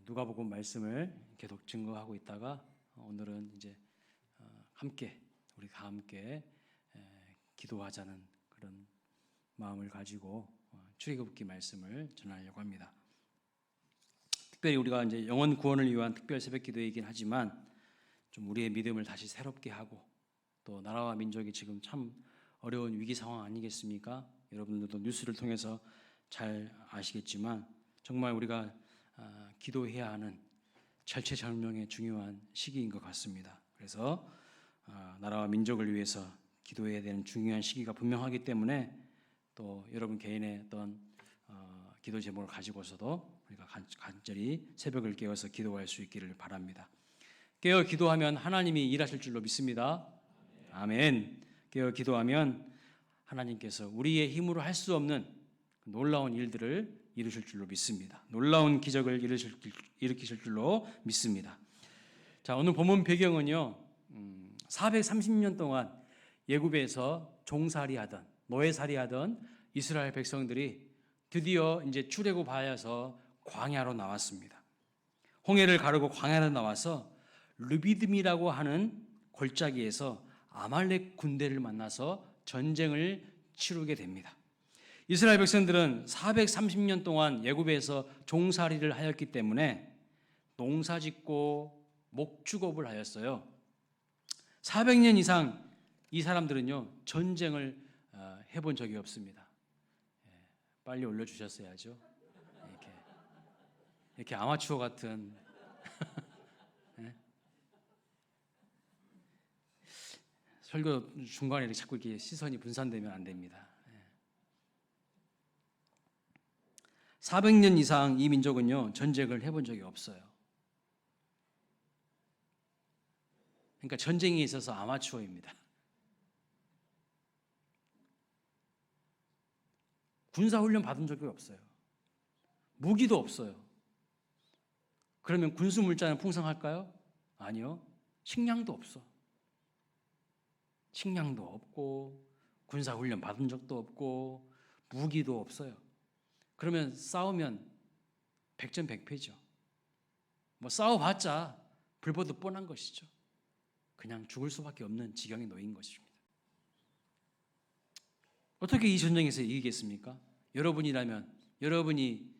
누가복음 말씀을 계속 증거하고 있다가 오늘은 이제 함께 우리 다 함께 기도하자는 그런 마음을 가지고 출애굽기 말씀을 전하려고 합니다. 특별히 우리가 이제 영혼 구원을 위한 특별 새벽기도이긴 하지만 좀 우리의 믿음을 다시 새롭게 하고 또 나라와 민족이 지금 참 어려운 위기 상황 아니겠습니까? 여러분들도 뉴스를 통해서 잘 아시겠지만 정말 우리가 기도해야 하는 절체절명의 중요한 시기인 것 같습니다. 그래서 나라와 민족을 위해서 기도해야 되는 중요한 시기가 분명하기 때문에 또 여러분 개인의 어떤 기도 제목을 가지고서도 우리가 간절히 새벽을 깨워서 기도할 수 있기를 바랍니다. 깨어 기도하면 하나님이 일하실 줄로 믿습니다. 아멘. 깨어 기도하면 하나님께서 우리의 힘으로 할 수 없는 놀라운 일들을 이루실 줄로 믿습니다. 놀라운 기적을 일으키실 줄로 믿습니다. 자, 오늘 본문 배경은요, 430년 동안 애굽에서 종살이하던 노예살이하던 이스라엘 백성들이 드디어 이제 출애굽하여서 광야로 나왔습니다. 홍해를 가르고 광야로 나와서 르비딤이라고 하는 골짜기에서 아말렉 군대를 만나서 전쟁을 치르게 됩니다. 이스라엘 백성들은 430년 동안 애굽에서 종살이를 하였기 때문에 농사짓고 목축업을 하였어요. 400년 이상 이 사람들은요 전쟁을 해본 적이 없습니다. 빨리 올려주셨어야죠. 이렇게 아마추어 같은 설교 중간에 이렇게 자꾸 이렇게 시선이 분산되면 안 됩니다. 400년 이상 이 민족은요 전쟁을 해본 적이 없어요. 그러니까 전쟁에 있어서 아마추어입니다. 군사훈련 받은 적이 없어요. 무기도 없어요. 그러면 군수물자는 풍성할까요? 아니요. 식량도 없어. 식량도 없고 군사훈련 받은 적도 없고 무기도 없어요. 그러면 싸우면 백전백패죠. 뭐 싸워봤자 불보듯 뻔한 것이죠. 그냥 죽을 수밖에 없는 지경에 놓인 것입니다. 어떻게 이 전쟁에서 이기겠습니까? 여러분이라면, 여러분이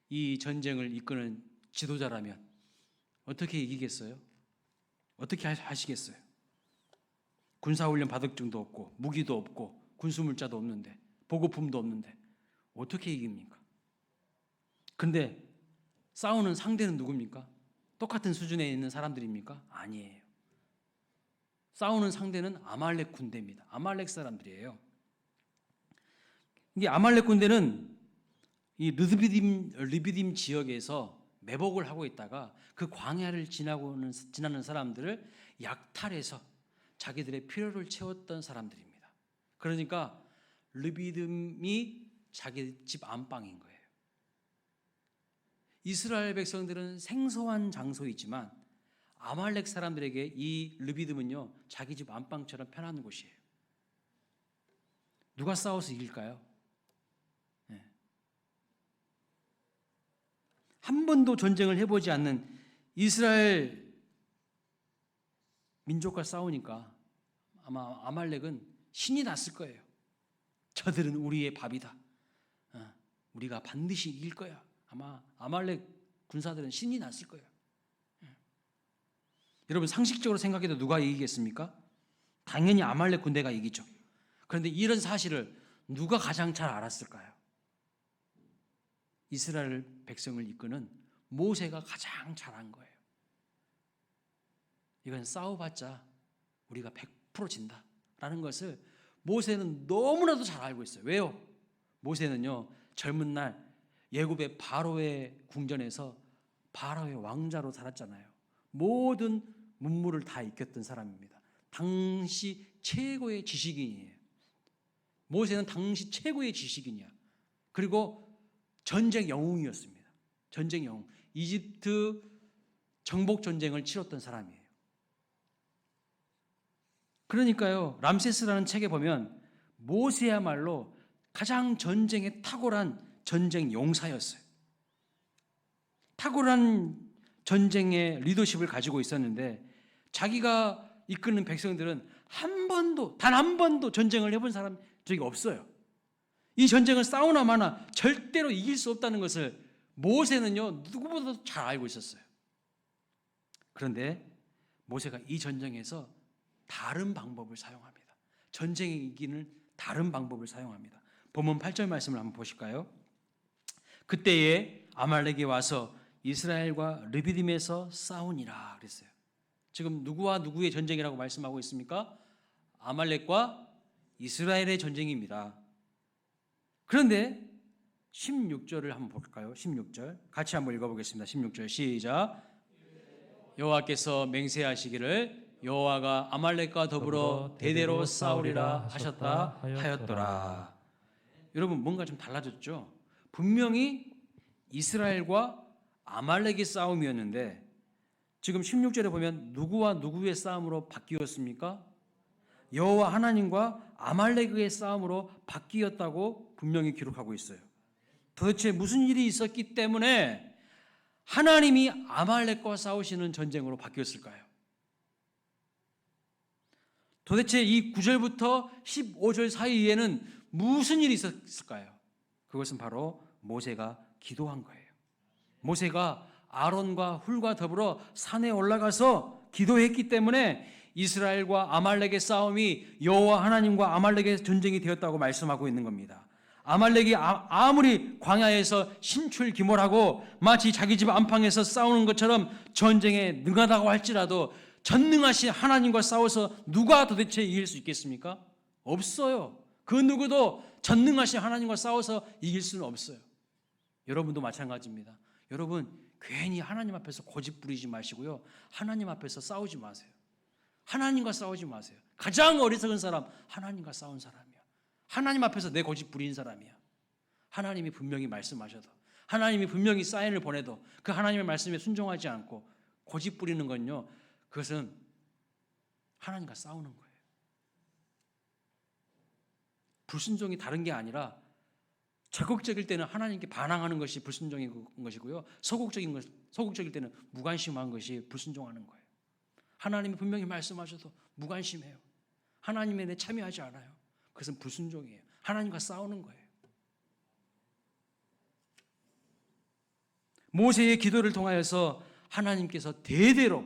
이 전쟁을 이끄는 지도자라면 어떻게 이기겠어요? 어떻게 하시겠어요? 군사훈련 받을 적도 없고 무기도 없고 군수물자도 없는데 보급품도 없는데 어떻게 이깁니까? 근데 싸우는 상대는 누굽니까? 똑같은 수준에 있는 사람들입니까? 아니에요. 싸우는 상대는 아말렉 군대입니다. 아말렉 사람들이에요. 이게 아말렉 군대는 이 르비딤 지역에서 매복을 하고 있다가 그 광야를 지나는 사람들을 약탈해서 자기들의 필요를 채웠던 사람들입니다. 그러니까 르비딤이 자기 집 안방인 거예요. 이스라엘 백성들은 생소한 장소이지만 아말렉 사람들에게 이 르비딤은요 자기 집 안방처럼 편한 곳이에요. 누가 싸워서 이길까요? 한 번도 전쟁을 해보지 않는 이스라엘 민족과 싸우니까 아마 아말렉은 신이 났을 거예요. 저들은 우리의 밥이다. 우리가 반드시 이길 거야. 아마 아말렉 군사들은 신이 났을 거예요. 여러분 상식적으로 생각해도 누가 이기겠습니까? 당연히 아말렉 군대가 이기죠. 그런데 이런 사실을 누가 가장 잘 알았을까요? 이스라엘 백성을 이끄는 모세가 가장 잘한 거예요. 이건 싸워봤자 우리가 100% 진다라는 것을 모세는 너무나도 잘 알고 있어요. 왜요? 모세는요 젊은 날 애굽의 바로의 궁전에서 바로의 왕자로 살았잖아요. 모든 문물을 다 익혔던 사람입니다. 당시 최고의 지식인이에요. 모세는 당시 최고의 지식인이야. 그리고 전쟁 영웅이었습니다. 전쟁 영웅. 이집트 정복 전쟁을 치렀던 사람이에요. 그러니까요 람세스라는 책에 보면 모세야말로 가장 전쟁에 탁월한 전쟁 용사였어요. 탁월한 전쟁의 리더십을 가지고 있었는데 자기가 이끄는 백성들은 단 한 번도 전쟁을 해본 사람 적이 없어요. 이 전쟁은 싸우나 마나 절대로 이길 수 없다는 것을 모세는요 누구보다도 잘 알고 있었어요. 그런데 모세가 이 전쟁에서 다른 방법을 사용합니다. 전쟁에 이기는 다른 방법을 사용합니다. 본문 8절 말씀을 한번 보실까요? 그때에 아말렉이 와서 이스라엘과 르비딤에서 싸우니라 그랬어요. 지금 누구와 누구의 전쟁이라고 말씀하고 있습니까? 아말렉과 이스라엘의 전쟁입니다. 그런데 16절을 한번 볼까요? 16절 같이 한번 읽어보겠습니다. 16절 시작. 여호와께서 맹세하시기를 여호와가 아말렉과 더불어 대대로 싸우리라 하셨다 하였더라. 여러분 뭔가 좀 달라졌죠? 분명히 이스라엘과 아말렉의 싸움이었는데 지금 16절에 보면 누구와 누구의 싸움으로 바뀌었습니까? 여호와 하나님과 아말렉의 싸움으로 바뀌었다고 분명히 기록하고 있어요. 도대체 무슨 일이 있었기 때문에 하나님이 아말렉과 싸우시는 전쟁으로 바뀌었을까요? 도대체 이 9절부터 15절 사이에는 무슨 일이 있었을까요? 그것은 바로 모세가 기도한 거예요. 모세가 아론과 훌과 더불어 산에 올라가서 기도했기 때문에 이스라엘과 아말렉의 싸움이 여호와 하나님과 아말렉의 전쟁이 되었다고 말씀하고 있는 겁니다. 아말렉이 아무리 광야에서 신출귀몰하고 마치 자기 집 안방에서 싸우는 것처럼 전쟁에 능하다고 할지라도 전능하신 하나님과 싸워서 누가 도대체 이길 수 있겠습니까? 없어요. 그 누구도 전능하신 하나님과 싸워서 이길 수는 없어요. 여러분도 마찬가지입니다. 여러분 괜히 하나님 앞에서 고집 부리지 마시고요. 하나님 앞에서 싸우지 마세요. 하나님과 싸우지 마세요. 가장 어리석은 사람 하나님과 싸운 사람이야. 하나님 앞에서 내 고집 부리는 사람이야. 하나님이 분명히 말씀하셔도 하나님이 분명히 사인을 보내도 그 하나님의 말씀에 순종하지 않고 고집 부리는 건요, 그것은 하나님과 싸우는 거예요. 불순종이 다른 게 아니라 적극적일 때는 하나님께 반항하는 것이 불순종인 것이고요, 소극적일 때는 무관심한 것이 불순종하는 거예요. 하나님이 분명히 말씀하셔도 무관심해요. 하나님에 대해 참여하지 않아요. 그것은 불순종이에요. 하나님과 싸우는 거예요. 모세의 기도를 통하여서 하나님께서 대대로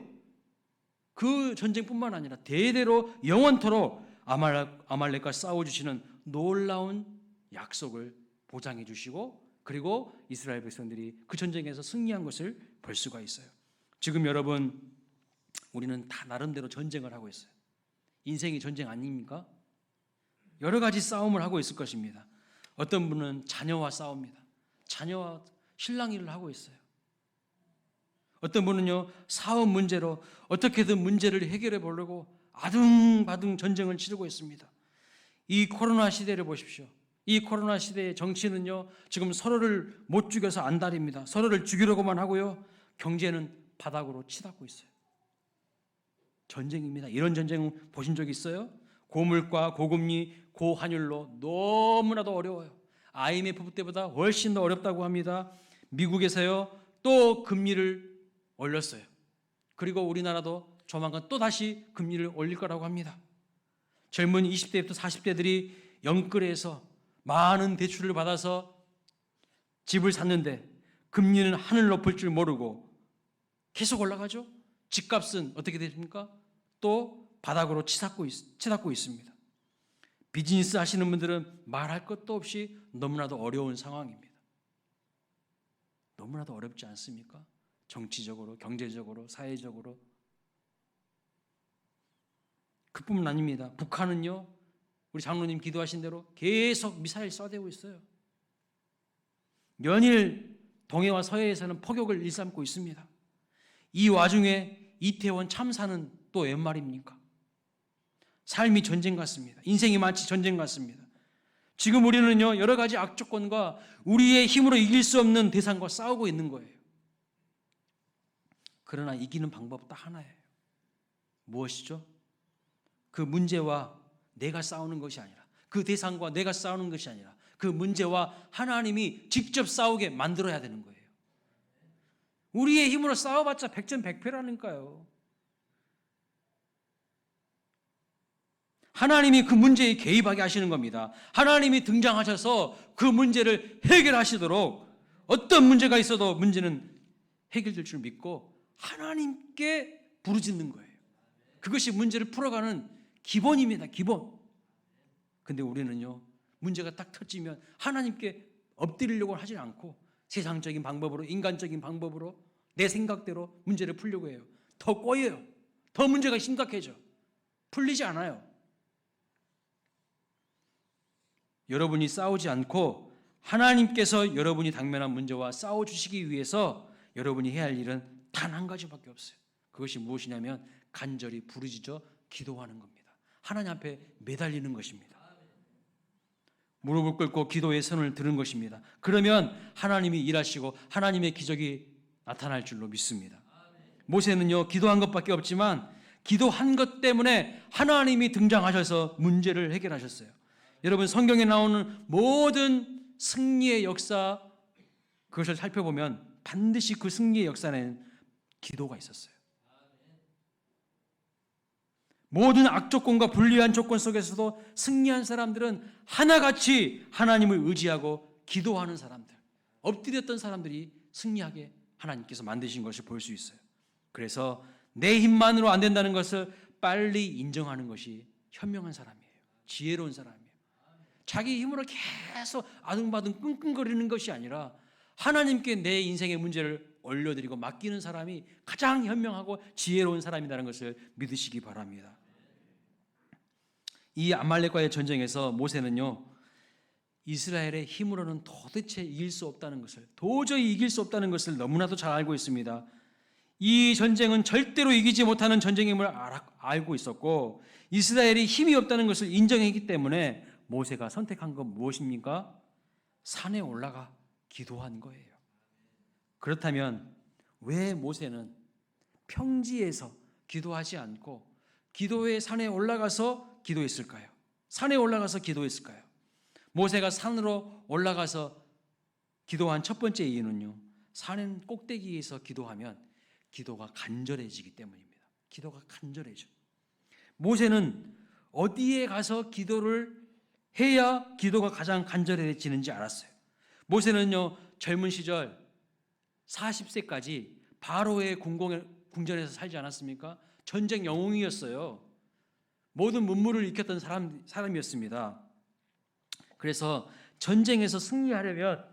그 전쟁뿐만 아니라 대대로 영원토록 아말렉과 싸워주시는 놀라운 약속을 보장해 주시고, 그리고 이스라엘 백성들이 그 전쟁에서 승리한 것을 볼 수가 있어요. 지금 여러분, 우리는 다 나름대로 전쟁을 하고 있어요. 인생이 전쟁 아닙니까? 여러 가지 싸움을 하고 있을 것입니다. 어떤 분은 자녀와 싸웁니다. 자녀와 실랑이를 하고 있어요. 어떤 분은요, 사업 문제로 어떻게든 문제를 해결해 보려고 아둥바둥 전쟁을 치르고 있습니다. 이 코로나 시대를 보십시오. 이 코로나 시대의 정치는요, 지금 서로를 못 죽여서 안달입니다. 서로를 죽이려고만 하고요, 경제는 바닥으로 치닫고 있어요. 전쟁입니다. 이런 전쟁 보신 적 있어요? 고물가, 고금리, 고환율로 너무나도 어려워요. IMF 때보다 훨씬 더 어렵다고 합니다. 미국에서요, 또 금리를 올렸어요. 그리고 우리나라도 조만간 또 다시 금리를 올릴 거라고 합니다. 젊은 20대부터 40대들이 영끌에서 많은 대출을 받아서 집을 샀는데 금리는 하늘 높을 줄 모르고 계속 올라가죠. 집값은 어떻게 됩니까? 또 바닥으로 치닫고 있습니다. 비즈니스 하시는 분들은 말할 것도 없이 너무나도 어려운 상황입니다. 너무나도 어렵지 않습니까? 정치적으로, 경제적으로, 사회적으로. 그뿐만 아닙니다. 북한은요, 우리 장로님 기도하신 대로 계속 미사일 쏘대고 있어요. 연일 동해와 서해에서는 폭격을 일삼고 있습니다. 이 와중에 이태원 참사는 또 웬 말입니까? 삶이 전쟁 같습니다. 인생이 마치 전쟁 같습니다. 지금 우리는요, 여러 가지 악조건과 우리의 힘으로 이길 수 없는 대상과 싸우고 있는 거예요. 그러나 이기는 방법 딱 하나예요. 무엇이죠? 그 문제와 내가 싸우는 것이 아니라, 그 대상과 내가 싸우는 것이 아니라 그 문제와 하나님이 직접 싸우게 만들어야 되는 거예요. 우리의 힘으로 싸워봤자 백전백패라니까요. 하나님이 그 문제에 개입하게 하시는 겁니다. 하나님이 등장하셔서 그 문제를 해결하시도록, 어떤 문제가 있어도 문제는 해결될 줄 믿고 하나님께 부르짖는 거예요. 그것이 문제를 풀어가는 기본입니다. 기본. 근데 우리는요, 문제가 딱 터지면 하나님께 엎드리려고 하지 않고 세상적인 방법으로, 인간적인 방법으로, 내 생각대로 문제를 풀려고 해요. 더 꼬여요. 더 문제가 심각해져. 풀리지 않아요. 여러분이 싸우지 않고 하나님께서 여러분이 당면한 문제와 싸워주시기 위해서 여러분이 해야 할 일은 단 한 가지밖에 없어요. 그것이 무엇이냐면 간절히 부르짖어 기도하는 겁니다. 하나님 앞에 매달리는 것입니다. 무릎을 꿇고 기도의 선을 드는 것입니다. 그러면 하나님이 일하시고 하나님의 기적이 나타날 줄로 믿습니다. 모세는요, 기도한 것밖에 없지만 기도한 것 때문에 하나님이 등장하셔서 문제를 해결하셨어요. 여러분, 성경에 나오는 모든 승리의 역사, 그것을 살펴보면 반드시 그 승리의 역사에는 기도가 있었어요. 모든 악조건과 불리한 조건 속에서도 승리한 사람들은 하나같이 하나님을 의지하고 기도하는 사람들, 엎드렸던 사람들이 승리하게 하나님께서 만드신 것을 볼 수 있어요. 그래서 내 힘만으로 안 된다는 것을 빨리 인정하는 것이 현명한 사람이에요. 지혜로운 사람이에요. 자기 힘으로 계속 아둥바둥 끙끙거리는 것이 아니라 하나님께 내 인생의 문제를 올려드리고 맡기는 사람이 가장 현명하고 지혜로운 사람이라는 것을 믿으시기 바랍니다. 이 아말렉과의 전쟁에서 모세는요, 이스라엘의 힘으로는 도대체 이길 수 없다는 것을, 도저히 이길 수 없다는 것을 너무나도 잘 알고 있습니다. 이 전쟁은 절대로 이기지 못하는 전쟁임을 알고 있었고 이스라엘이 힘이 없다는 것을 인정했기 때문에 모세가 선택한 건 무엇입니까? 산에 올라가 기도한 거예요. 그렇다면 왜 모세는 평지에서 기도하지 않고 기도의 산에 올라가서 기도했을까요? 산에 올라가서 기도했을까요? 모세가 산으로 올라가서 기도한 첫 번째 이유는요, 산 꼭대기에서 기도하면 기도가 간절해지기 때문입니다. 기도가 간절해져. 모세는 어디에 가서 기도를 해야 기도가 가장 간절해지는지 알았어요. 모세는요, 젊은 시절 40세까지 바로의 궁전에서 살지 않았습니까? 전쟁 영웅이었어요. 모든 문물을 익혔던 사람이었습니다. 그래서 전쟁에서 승리하려면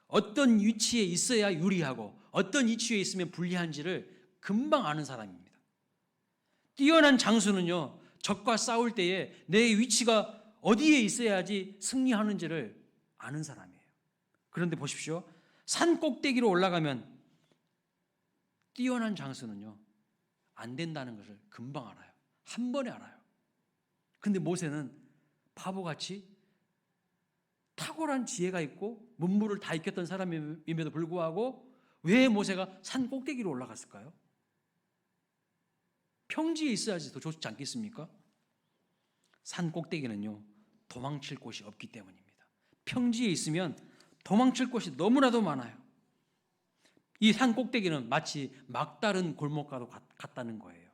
어떤 위치에 있어야 유리하고 어떤 위치에 있으면 불리한지를 금방 아는 사람입니다. 뛰어난 장수는요, 적과 싸울 때에 내 위치가 어디에 있어야지 승리하는지를 아는 사람이에요. 그런데 보십시오. 산 꼭대기로 올라가면 뛰어난 장수는요, 안 된다는 것을 금방 알아요. 한 번에 알아요. 근데 모세는 바보같이 탁월한 지혜가 있고 문물을 다 익혔던 사람임에도 불구하고 왜 모세가 산 꼭대기로 올라갔을까요? 평지에 있어야지 더 좋지 않겠습니까? 산 꼭대기는요, 도망칠 곳이 없기 때문입니다. 평지에 있으면 도망칠 곳이 너무나도 많아요. 이 산 꼭대기는 마치 막다른 골목과도 같다는 거예요.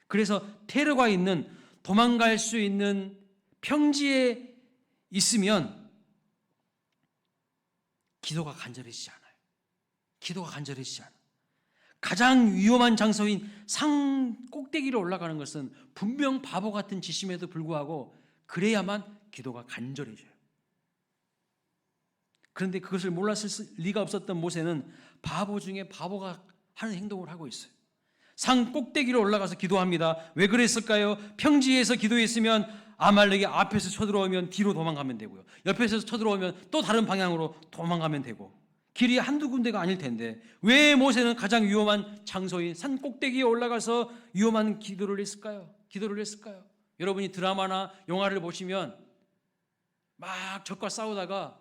그래서 테러가 있는, 도망갈 수 있는 평지에 있으면 기도가 간절해지지 않아요. 기도가 간절해지지 않아요. 가장 위험한 장소인 산 꼭대기로 올라가는 것은 분명 바보 같은 짓임에도 불구하고 그래야만 기도가 간절해져요. 그런데 그것을 몰랐을 리가 없었던 모세는 바보 중에 바보가 하는 행동을 하고 있어요. 산 꼭대기로 올라가서 기도합니다. 왜 그랬을까요? 평지에서 기도했으면 아말렉이 앞에서 쳐들어오면 뒤로 도망가면 되고요. 옆에서 쳐들어오면 또 다른 방향으로 도망가면 되고, 길이 한두 군데가 아닐 텐데 왜 모세는 가장 위험한 장소인 산 꼭대기에 올라가서 위험한 기도를 했을까요? 여러분이 드라마나 영화를 보시면 막 적과 싸우다가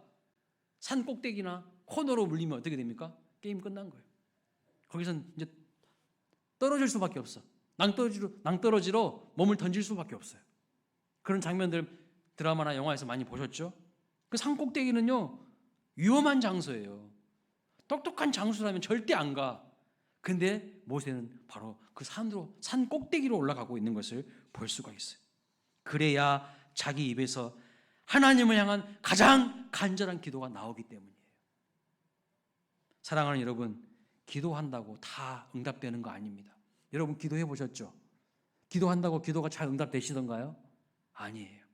산 꼭대기나 코너로 물리면 어떻게 됩니까? 게임 끝난 거예요. 거기선 이제 떨어질 수밖에 없어. 낭떠러지로 몸을 던질 수밖에 없어요. 그런 장면들 드라마나 영화에서 많이 보셨죠? 그 산 꼭대기는요, 위험한 장소예요. 똑똑한 장수라면 절대 안 가. 근데 모세는 바로 그 산 꼭대기로 올라가고 있는 것을 볼 수가 있어요. 그래야 자기 입에서 하나님을 향한 가장 간절한 기도가 나오기 때문이에요. 사랑하는 여러분, 기도한다고 다 응답되는 거 아닙니다. 여러분 기도해 보셨죠? 기도한다고 기도가 잘 응답되시던가요? 아니에요.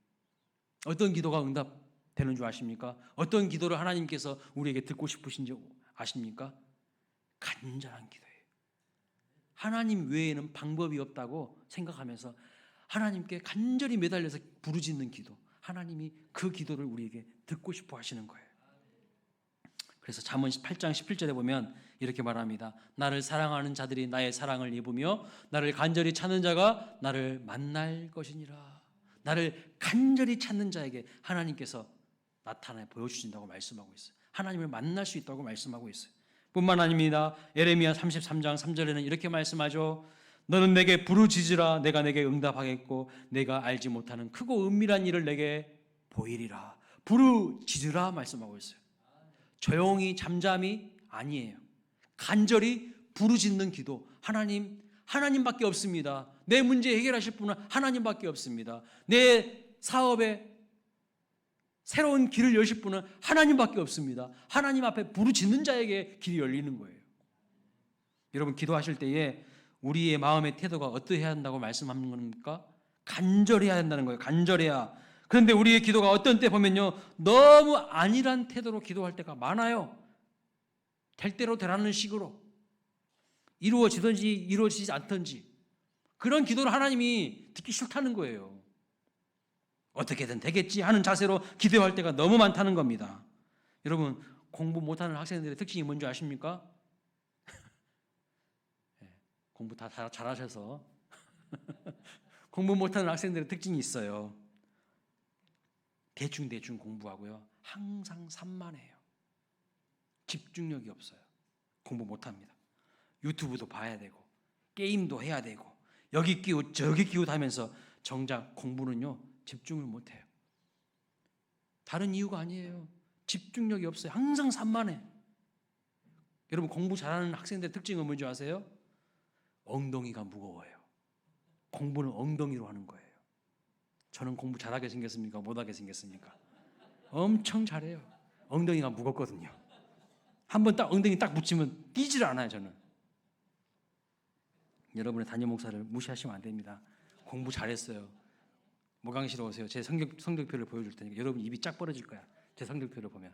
어떤 기도가 응답되는 줄 아십니까? 어떤 기도를 하나님께서 우리에게 듣고 싶으신지 아십니까? 간절한 기도예요. 하나님 외에는 방법이 없다고 생각하면서 하나님께 간절히 매달려서 부르짖는 기도, 하나님이 그 기도를 우리에게 듣고 싶어 하시는 거예요. 그래서 잠언 8장 11절에 보면 이렇게 말합니다. 나를 사랑하는 자들이 나의 사랑을 입으며 나를 간절히 찾는 자가 나를 만날 것이니라. 나를 간절히 찾는 자에게 하나님께서 나타내 보여주신다고 말씀하고 있어요. 하나님을 만날 수 있다고 말씀하고 있어요. 뿐만 아닙니다. 예레미야 33장 3절에는 이렇게 말씀하죠. 너는 내게 부르짖으라. 내가 내게 응답하겠고 내가 알지 못하는 크고 은밀한 일을 내게 보이리라. 부르짖으라 말씀하고 있어요. 조용히 잠잠이 아니에요. 간절히 부르짖는 기도. 하나님밖에 없습니다. 내 문제 해결하실 분은 하나님밖에 없습니다. 내 사업에 새로운 길을 여실 분은 하나님밖에 없습니다. 하나님 앞에 부르짖는 자에게 길이 열리는 거예요. 여러분 기도하실 때에 우리의 마음의 태도가 어떠해야 한다고 말씀하는 겁니까? 간절해야 한다는 거예요. 간절해야. 그런데 우리의 기도가 어떤 때 보면요, 너무 안일한 태도로 기도할 때가 많아요. 될 대로 되라는 식으로 이루어지든지 이루어지지 않든지 그런 기도를 하나님이 듣기 싫다는 거예요. 어떻게든 되겠지 하는 자세로 기도할 때가 너무 많다는 겁니다. 여러분 공부 못하는 학생들의 특징이 뭔지 아십니까? 공부 다 잘하셔서 공부 못하는 학생들의 특징이 있어요. 대충 공부하고요. 항상 산만해요. 집중력이 없어요. 공부 못합니다. 유튜브도 봐야 되고 게임도 해야 되고 여기 끼우 저기 끼우 하면서 정작 공부는요 집중을 못해요. 다른 이유가 아니에요. 집중력이 없어요. 항상 산만해. 여러분 공부 잘하는 학생들의 특징은 뭔지 아세요? 엉덩이가 무거워요. 공부는 엉덩이로 하는 거예요. 저는 공부 잘하게 생겼습니까? 못하게 생겼습니까? 엄청 잘해요. 엉덩이가 무겁거든요. 한번 딱 엉덩이 딱 붙이면 뛰지를 않아요. 저는. 여러분의 담임 목사를 무시하시면 안 됩니다. 공부 잘했어요. 모강실에 오세요. 제 성적표를 보여줄 테니까 여러분 입이 쫙 벌어질 거야. 제 성적표를 보면.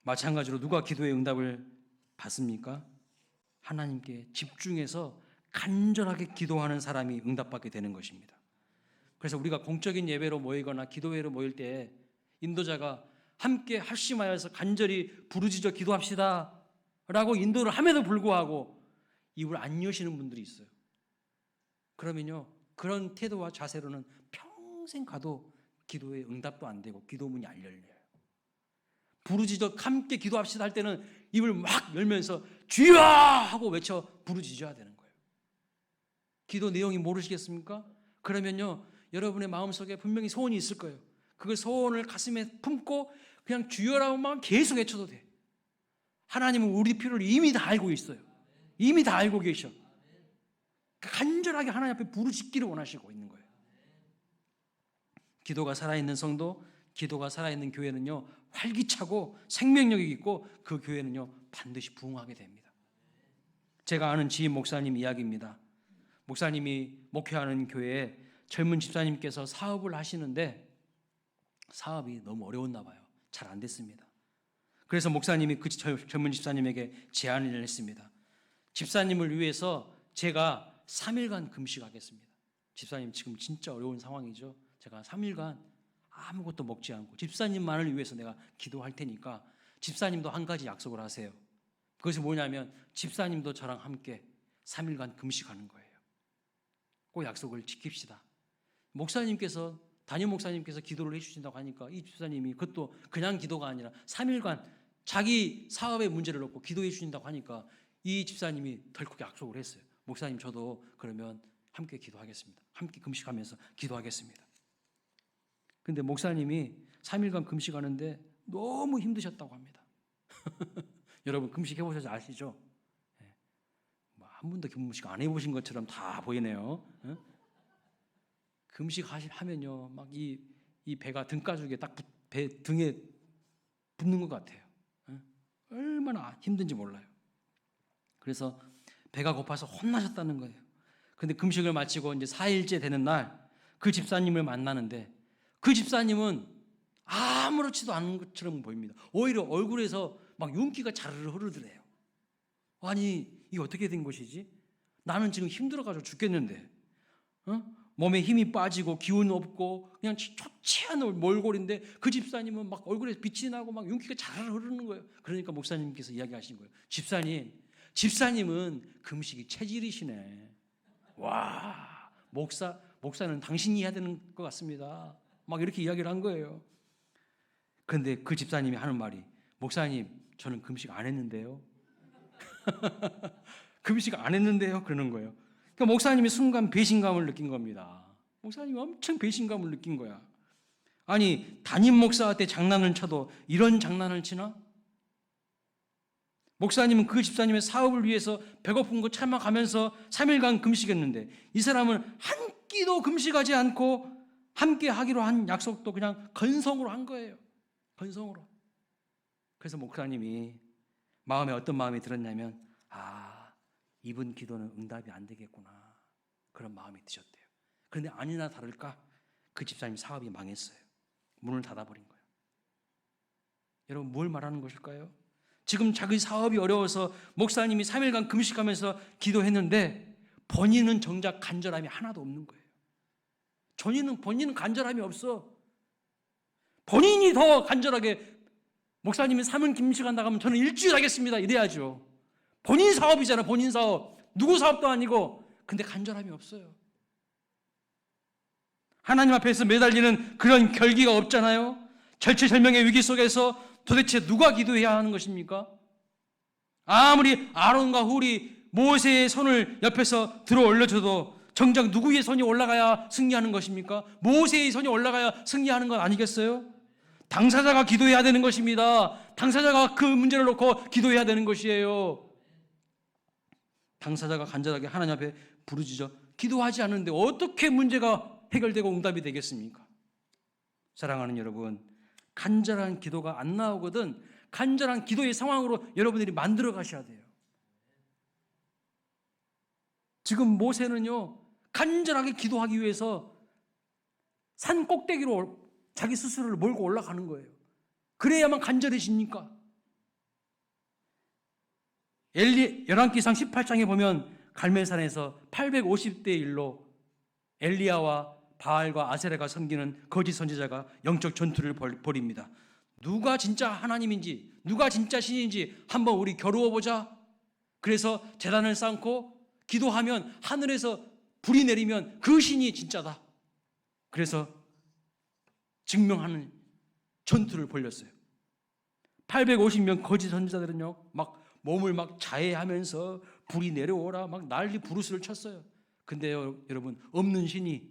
마찬가지로 누가 기도의 응답을 받습니까? 하나님께 집중해서 간절하게 기도하는 사람이 응답받게 되는 것입니다. 그래서 우리가 공적인 예배로 모이거나 기도회로 모일 때 인도자가 함께 합심하여서 간절히 부르짖어 기도합시다 라고 인도를 함에도 불구하고 입을 안 여시는 분들이 있어요. 그러면요 그런 태도와 자세로는 평생 가도 기도에 응답도 안 되고 기도문이 안 열려요. 부르짖어 함께 기도합시다 할 때는 입을 막 열면서 주여 하고 외쳐 부르짖어야 되는 거예요. 기도 내용이 모르시겠습니까? 그러면요 여러분의 마음속에 분명히 소원이 있을 거예요. 그 소원을 가슴에 품고 그냥 주여라고만 계속 외쳐도 돼. 하나님은 우리 필요를 이미 다 알고 있어요. 이미 다 알고 계셔. 간절하게 하나님 앞에 부르짖기를 원하시고 있는 거예요. 기도가 살아있는 성도, 기도가 살아있는 교회는요 활기차고 생명력이 있고 그 교회는요 반드시 부흥하게 됩니다. 제가 아는 지인 목사님 이야기입니다. 목사님이 목회하는 교회에 젊은 집사님께서 사업을 하시는데 사업이 너무 어려웠나 봐요. 잘 안 됐습니다. 그래서 목사님이 그 젊은 집사님에게 제안을 했습니다. 집사님을 위해서 제가 3일간 금식하겠습니다. 집사님 지금 진짜 어려운 상황이죠. 제가 3일간 아무것도 먹지 않고 집사님만을 위해서 내가 기도할 테니까 집사님도 한 가지 약속을 하세요. 그것이 뭐냐면 집사님도 저랑 함께 3일간 금식하는 거예요. 그 약속을 지킵시다. 목사님께서 담임 목사님께서 기도를 해주신다고 하니까 이 집사님이 그것도 그냥 기도가 아니라 3일간 자기 사업의 문제를 놓고 기도해 주신다고 하니까 이 집사님이 덜컥 약속을 했어요. 목사님 저도 그러면 함께 기도하겠습니다. 함께 금식하면서 기도하겠습니다. 근데 목사님이 3일간 금식하는데 너무 힘드셨다고 합니다. 여러분 금식 해보셔서 아시죠? 한 번도 금식 안 해보신 것처럼 다 보이네요. 금식 하면요, 막 이 배가 등가죽에 딱 배 등에 붙는 것 같아요. 얼마나 힘든지 몰라요. 그래서 배가 고파서 혼나셨다는 거예요. 근데 금식을 마치고 이제 4일째 되는 날 그 집사님을 만나는데 그 집사님은 아무렇지도 않은 것처럼 보입니다. 오히려 얼굴에서 막 윤기가 자르르 흐르더래요. 아니, 이게 어떻게 된 것이지? 나는 지금 힘들어가지고 죽겠는데, 몸에 힘이 빠지고 기운 없고 그냥 초췌한 몰골인데 그 집사님은 막 얼굴에 빛이 나고 막 윤기가 자르르 흐르는 거예요. 그러니까 목사님께서 이야기하신 거예요. 집사님은 금식이 체질이시네. 와, 목사는 당신이 해야 되는 것 같습니다. 막 이렇게 이야기를 한 거예요. 그런데 그 집사님이 하는 말이, 목사님, 저는 금식 안 했는데요. 금식 안 했는데요. 그러는 거예요. 그러니까 목사님이 순간 배신감을 느낀 겁니다. 목사님이 엄청 배신감을 느낀 거야. 아니, 담임 목사한테 장난을 쳐도 이런 장난을 치나? 목사님은 그 집사님의 사업을 위해서 배고픈 거 참아가면서 3일간 금식했는데 이 사람은 한 끼도 금식하지 않고 함께 하기로 한 약속도 그냥 건성으로 한 거예요. 건성으로. 그래서 목사님이 마음에 어떤 마음이 들었냐면, 이분 기도는 응답이 안 되겠구나, 그런 마음이 드셨대요. 그런데 아니나 다를까 그 집사님 사업이 망했어요. 문을 닫아버린 거예요. 여러분, 뭘 말하는 것일까요? 지금 자기 사업이 어려워서 목사님이 3일간 금식하면서 기도했는데 본인은 정작 간절함이 하나도 없는 거예요. 본인은 간절함이 없어. 본인이 더 간절하게, 목사님이 3일 금식한다고 하면 저는 일주일 하겠습니다 이래야죠. 본인 사업이잖아. 본인 사업. 누구 사업도 아니고. 근데 간절함이 없어요. 하나님 앞에서 매달리는 그런 결기가 없잖아요. 절체절명의 위기 속에서 도대체 누가 기도해야 하는 것입니까? 아무리 아론과 훌이 모세의 손을 옆에서 들어 올려줘도 정작 누구의 손이 올라가야 승리하는 것입니까? 모세의 손이 올라가야 승리하는 건 아니겠어요? 당사자가 기도해야 되는 것입니다. 당사자가 그 문제를 놓고 기도해야 되는 것이에요. 당사자가 간절하게 하나님 앞에 부르짖어 기도하지 않는데 어떻게 문제가 해결되고 응답이 되겠습니까? 사랑하는 여러분, 간절한 기도가 안 나오거든 간절한 기도의 상황으로 여러분들이 만들어 가셔야 돼요. 지금 모세는요, 간절하게 기도하기 위해서 산 꼭대기로 자기 스스로를 몰고 올라가는 거예요. 그래야만 간절해집니까? 열왕기상 18장에 보면 갈멜산에서 850대 1로 엘리야와 바알과 아세라가 섬기는 거짓 선지자가 영적 전투를 벌입니다. 누가 진짜 하나님인지, 누가 진짜 신인지 한번 우리 겨루어보자. 그래서 제단을 쌓고 기도하면 하늘에서 불이 내리면 그 신이 진짜다. 그래서 증명하는 전투를 벌였어요. 850명 거짓 선지자들은요, 막 몸을 막 자해하면서 불이 내려오라 막 난리 부르스를 쳤어요. 근데요, 여러분, 없는 신이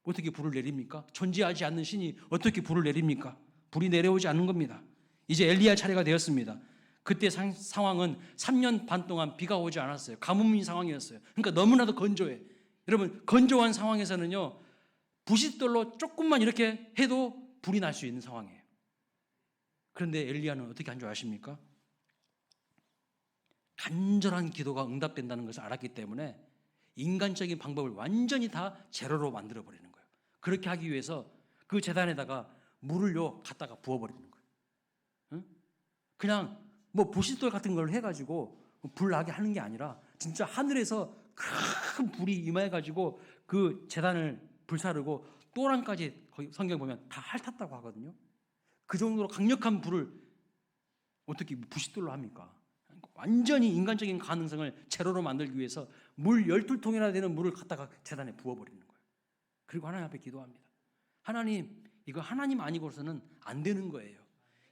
어떻게 불을 내립니까? 존재하지 않는 신이 어떻게 불을 내립니까? 불이 내려오지 않는 겁니다. 이제 엘리야 차례가 되었습니다. 그때 상황은 3년 반 동안 비가 오지 않았어요. 가뭄인 상황이었어요. 그러니까 너무나도 건조해. 여러분, 건조한 상황에서는요, 부싯돌로 조금만 이렇게 해도 불이 날 수 있는 상황이에요. 그런데 엘리야는 어떻게 한 줄 아십니까? 간절한 기도가 응답된다는 것을 알았기 때문에 인간적인 방법을 완전히 다 제로로 만들어버리는 거예요. 그렇게 하기 위해서 그 제단에다가 물을요 갖다가 부어버리는 거예요. 응? 그냥 뭐 부싯돌 같은 걸 해가지고 불 나게 하는 게 아니라 진짜 하늘에서 큰 불이 임해가지고 그 제단을 불사르고 또랑까지 거기 성경 보면 다 핥았다고 하거든요. 그 정도로 강력한 불을 어떻게 부싯돌로 합니까? 완전히 인간적인 가능성을 제로로 만들기 위해서 물 12통이나 되는 물을 갖다가 제단에 부어버리는 거예요. 그리고 하나님 앞에 기도합니다. 하나님, 이거 하나님 아니고서는 안 되는 거예요.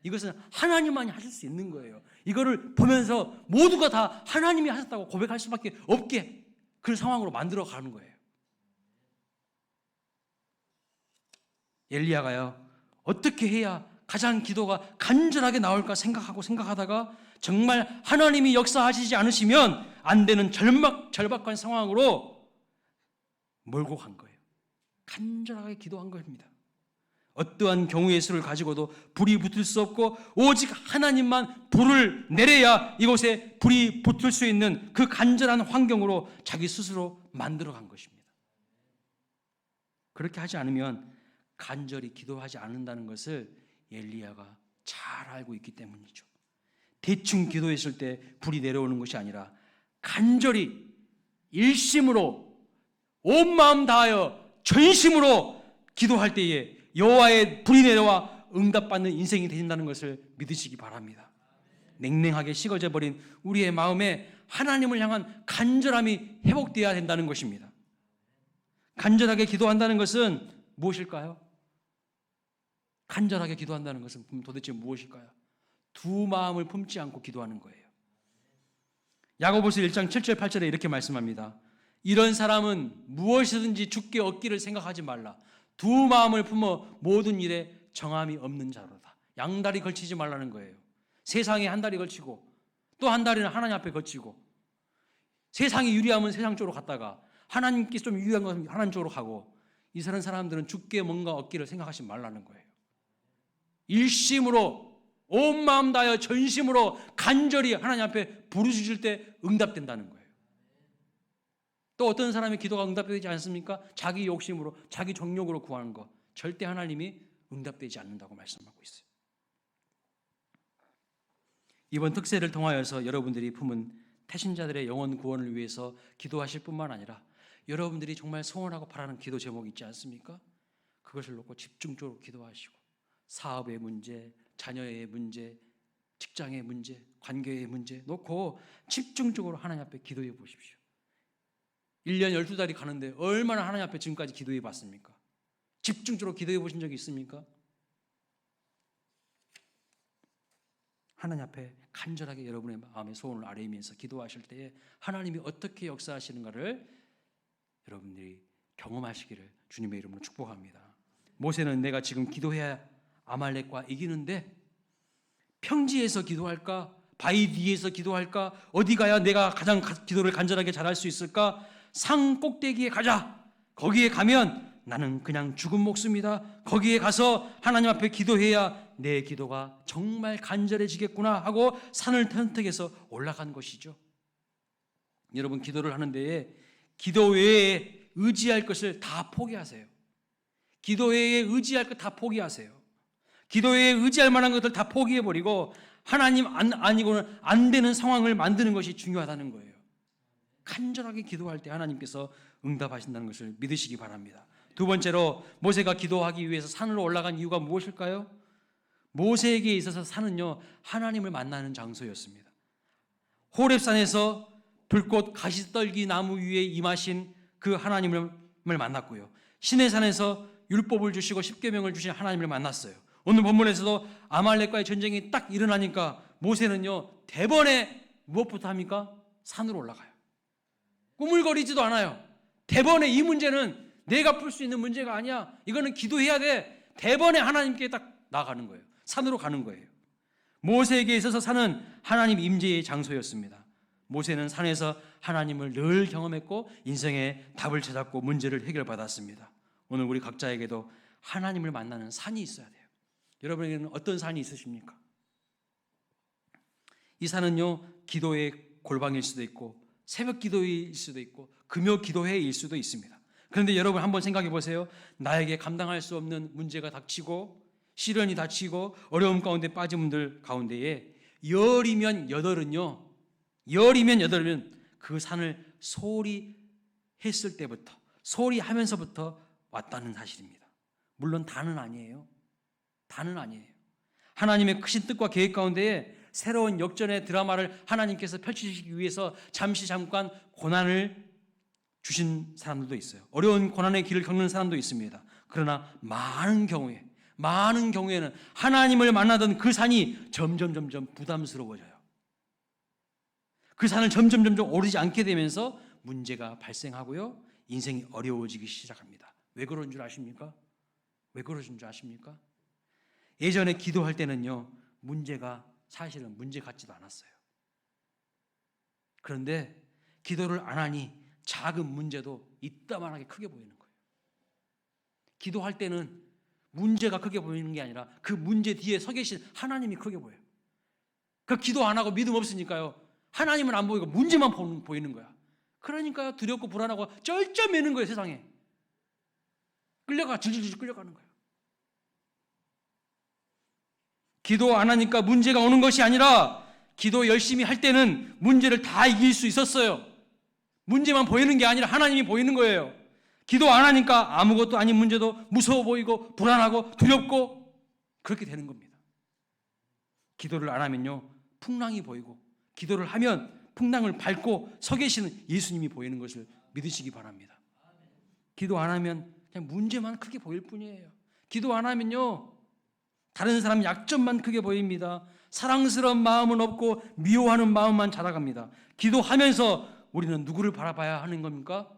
이것은 하나님만이 하실 수 있는 거예요. 이거를 보면서 모두가 다 하나님이 하셨다고 고백할 수밖에 없게 그런 상황으로 만들어 가는 거예요. 엘리야가요, 어떻게 해야 가장 기도가 간절하게 나올까 생각하다가 정말 하나님이 역사하시지 않으시면 안 되는 절박한 상황으로 몰고 간 거예요. 간절하게 기도한 겁니다. 어떠한 경우의 수를 가지고도 불이 붙을 수 없고 오직 하나님만 불을 내려야 이곳에 불이 붙을 수 있는 그 간절한 환경으로 자기 스스로 만들어 간 것입니다. 그렇게 하지 않으면 간절히 기도하지 않는다는 것을 엘리야가 잘 알고 있기 때문이죠. 대충 기도했을 때 불이 내려오는 것이 아니라 간절히 일심으로 온 마음 다하여 전심으로 기도할 때에 여호와의 불이 내려와 응답받는 인생이 되신다는 것을 믿으시기 바랍니다. 냉랭하게 식어져 버린 우리의 마음에 하나님을 향한 간절함이 회복되어야 된다는 것입니다. 간절하게 기도한다는 것은 무엇일까요? 간절하게 기도한다는 것은 도대체 무엇일까요? 두 마음을 품지 않고 기도하는 거예요. 야고보서 1장 7절 8절에 이렇게 말씀합니다. 이런 사람은 무엇이든지 주께 얻기를 생각하지 말라. 두 마음을 품어 모든 일에 정함이 없는 자로다. 양다리 걸치지 말라는 거예요. 세상에 한 다리 걸치고 또 한 다리는 하나님 앞에 걸치고, 세상이 유리하면 세상 쪽으로 갔다가 하나님께 좀 유리한 것은 하나님 쪽으로 가고, 이런 사람들은 주께 뭔가 얻기를 생각하지 말라는 거예요. 일심으로 온 마음 다하여 전심으로 간절히 하나님 앞에 부르짖을 때 응답된다는 거예요. 또 어떤 사람의 기도가 응답되지 않습니까? 자기 욕심으로, 자기 정욕으로 구하는 것, 절대 하나님이 응답되지 않는다고 말씀하고 있어요. 이번 특세를 통하여서 여러분들이 품은 태신자들의 영혼 구원을 위해서 기도하실 뿐만 아니라 여러분들이 정말 소원하고 바라는 기도 제목이 있지 않습니까? 그것을 놓고 집중적으로 기도하시고, 사업의 문제, 자녀의 문제, 직장의 문제, 관계의 문제 놓고 집중적으로 하나님 앞에 기도해 보십시오. 1년 12달이 가는데 얼마나 하나님 앞에 지금까지 기도해 봤습니까? 집중적으로 기도해 보신 적이 있습니까? 하나님 앞에 간절하게 여러분의 마음의 소원을 아뢰면서 기도하실 때에 하나님이 어떻게 역사하시는가를 여러분들이 경험하시기를 주님의 이름으로 축복합니다. 모세는 내가 지금 기도해야 아말렉과 이기는데 평지에서 기도할까? 바위 뒤에서 기도할까? 어디 가야 내가 가장 기도를 간절하게 잘할 수 있을까? 산 꼭대기에 가자. 거기에 가면 나는 그냥 죽은 목숨이다. 거기에 가서 하나님 앞에 기도해야 내 기도가 정말 간절해지겠구나 하고 산을 턴뜩해서 올라간 것이죠. 여러분, 기도를 하는 데에 기도 외에 의지할 것을 다 포기하세요. 기도 외에 의지할 것 다 포기하세요. 기도 외에 의지할 만한 것들 다 포기해버리고 하나님 아니고는 안 되는 상황을 만드는 것이 중요하다는 거예요. 간절하게 기도할 때 하나님께서 응답하신다는 것을 믿으시기 바랍니다. 두 번째로, 모세가 기도하기 위해서 산으로 올라간 이유가 무엇일까요? 모세에게 있어서 산은요, 하나님을 만나는 장소였습니다. 호렙산에서 불꽃 가시떨기 나무 위에 임하신 그 하나님을 만났고요, 시내산에서 율법을 주시고 십계명을 주신 하나님을 만났어요. 오늘 본문에서도 아말렉과의 전쟁이 딱 일어나니까 모세는요, 대번에 무엇부터 합니까? 산으로 올라가요. 꾸물거리지도 않아요. 대번에 이 문제는 내가 풀 수 있는 문제가 아니야. 이거는 기도해야 돼. 대번에 하나님께 딱 나가는 거예요. 산으로 가는 거예요. 모세에게 있어서 산은 하나님 임재의 장소였습니다. 모세는 산에서 하나님을 늘 경험했고 인생의 답을 찾았고 문제를 해결받았습니다. 오늘 우리 각자에게도 하나님을 만나는 산이 있어야 돼요. 여러분에게는 어떤 산이 있으십니까? 이 산은요, 기도의 골방일 수도 있고 새벽 기도일 수도 있고 금요 기도회일 수도 있습니다. 그런데 여러분 한번 생각해 보세요. 나에게 감당할 수 없는 문제가 닥치고 시련이 닥치고 어려움 가운데 빠진 분들 가운데에 열이면 여덟은요, 그 산을 소홀히 했을 때부터, 소홀히 하면서부터 왔다는 사실입니다. 물론 다는 아니에요. 하나님의 크신 뜻과 계획 가운데에 새로운 역전의 드라마를 하나님께서 펼치시기 위해서 잠깐 고난을 주신 사람들도 있어요. 어려운 고난의 길을 겪는 사람도 있습니다. 그러나 많은 경우에는 하나님을 만나던 그 산이 점점 부담스러워져요. 그 산을 점점 오르지 않게 되면서 문제가 발생하고요, 인생이 어려워지기 시작합니다. 왜 그런 줄 아십니까? 예전에 기도할 때는요, 문제가 사실은 문제 같지도 않았어요. 그런데 기도를 안 하니 작은 문제도 이따만하게 크게 보이는 거예요. 기도할 때는 문제가 크게 보이는 게 아니라 그 문제 뒤에 서 계신 하나님이 크게 보여요. 그 기도 안 하고 믿음 없으니까요, 하나님은 안 보이고 문제만 보이는 거야. 그러니까요, 두렵고 불안하고 쩔쩔매는 거예요. 세상에 질질질 끌려가는 거예요. 기도 안 하니까 문제가 오는 것이 아니라 기도 열심히 할 때는 문제를 다 이길 수 있었어요. 문제만 보이는 게 아니라 하나님이 보이는 거예요. 기도 안 하니까 아무것도 아닌 문제도 무서워 보이고 불안하고 두렵고 그렇게 되는 겁니다. 기도를 안 하면요, 풍랑이 보이고, 기도를 하면 풍랑을 밟고 서 계시는 예수님이 보이는 것을 믿으시기 바랍니다. 기도 안 하면 그냥 문제만 크게 보일 뿐이에요. 기도 안 하면요, 다른 사람 약점만 크게 보입니다. 사랑스러운 마음은 없고 미워하는 마음만 자라갑니다. 기도하면서 우리는 누구를 바라봐야 하는 겁니까?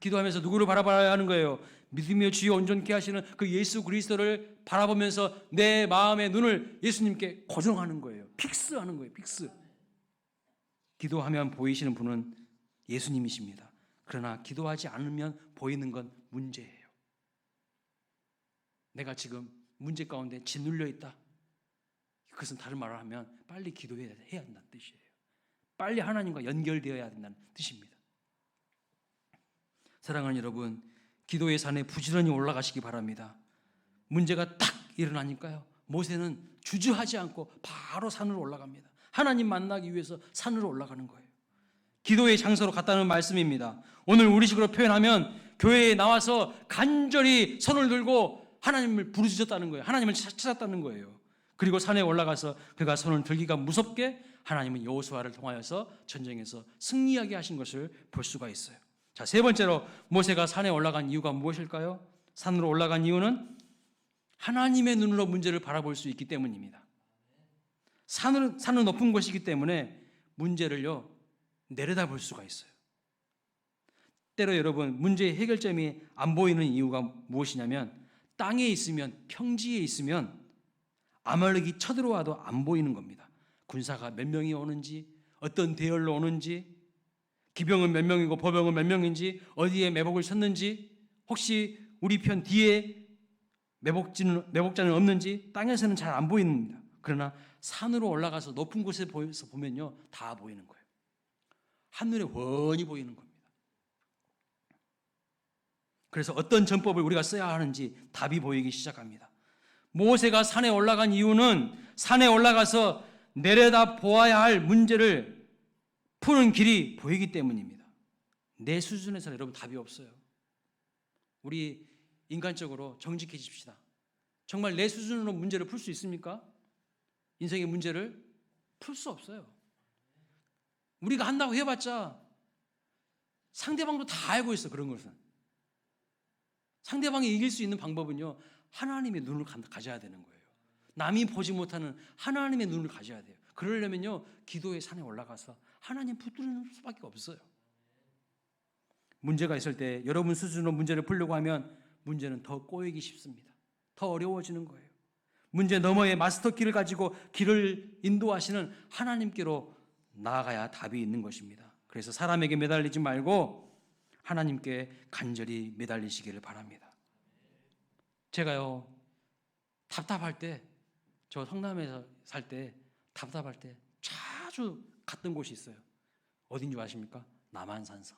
기도하면서 누구를 바라봐야 하는 거예요? 믿으며 주여 온전케 하시는 그 예수 그리스도를 바라보면서 내 마음의 눈을 예수님께 고정하는 거예요. 픽스하는 거예요. 픽스. 기도하면 보이시는 분은 예수님이십니다. 그러나 기도하지 않으면 보이는 건 문제예요. 내가 지금 문제 가운데 짓눌려 있다. 그것은 다른 말을 하면 빨리 기도해야 한다는 뜻이에요. 빨리 하나님과 연결되어야 된다는 뜻입니다. 사랑하는 여러분, 기도의 산에 부지런히 올라가시기 바랍니다. 문제가 딱 일어나니까요, 모세는 주저하지 않고 바로 산으로 올라갑니다. 하나님 만나기 위해서 산으로 올라가는 거예요. 기도의 장소로 갔다는 말씀입니다. 오늘 우리식으로 표현하면 교회에 나와서 간절히 손을 들고 하나님을 부르짖었다는 거예요. 하나님을 찾았다는 거예요. 그리고 산에 올라가서 그가 손을 들기가 무섭게 하나님은 여호수아를 통하여서 전쟁에서 승리하게 하신 것을 볼 수가 있어요. 자, 세 번째로 모세가 산에 올라간 이유가 무엇일까요? 산으로 올라간 이유는 하나님의 눈으로 문제를 바라볼 수 있기 때문입니다. 산은 높은 곳이기 때문에 문제를요, 내려다볼 수가 있어요. 때로 여러분, 문제의 해결점이 안 보이는 이유가 무엇이냐면 땅에 있으면, 평지에 있으면 아말렉이 쳐들어와도 안 보이는 겁니다. 군사가 몇 명이 오는지, 어떤 대열로 오는지, 기병은 몇 명이고 보병은 몇 명인지, 어디에 매복을 쳤는지, 혹시 우리 편 뒤에 매복자는 없는지 땅에서는 잘 안 보입니다. 그러나 산으로 올라가서 높은 곳에 보면요, 다 보이는 거예요. 한눈에 훤히 보이는 겁니다. 그래서 어떤 전법을 우리가 써야 하는지 답이 보이기 시작합니다. 모세가 산에 올라간 이유는 산에 올라가서 내려다 보아야 할 문제를 푸는 길이 보이기 때문입니다. 내 수준에서 여러분 답이 없어요. 우리 인간적으로 정직해집시다. 정말 내 수준으로 문제를 풀 수 있습니까? 인생의 문제를 풀 수 없어요. 우리가 한다고 해봤자 상대방도 다 알고 있어. 그런 것은 상대방이 이길 수 있는 방법은요, 하나님의 눈을 가져야 되는 거예요. 남이 보지 못하는 하나님의 눈을 가져야 돼요. 그러려면요, 기도의 산에 올라가서 하나님 붙드는 수밖에 없어요. 문제가 있을 때 여러분 수준으로 문제를 풀려고 하면 문제는 더 꼬이기 쉽습니다. 더 어려워지는 거예요. 문제 너머의 마스터키를 가지고 길을 인도하시는 하나님께로 나아가야 답이 있는 것입니다. 그래서 사람에게 매달리지 말고 하나님께 간절히 매달리시기를 바랍니다. 제가요, 답답할 때, 저 성남에서 살 때 답답할 때 자주 갔던 곳이 있어요. 어딘 줄 아십니까? 남한산성.